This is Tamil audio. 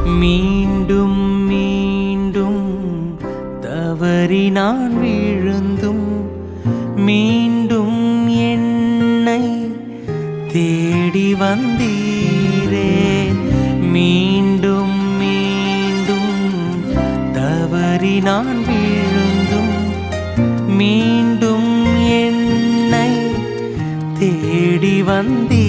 மீண்டும் மீண்டும் தவறி நான் விழுந்தும் மீண்டும் என்னை தேடி வந்தீரே. மீண்டும் மீண்டும் தவறி நான் விழுந்தும் மீண்டும் என்னை தேடி வந்தீரே.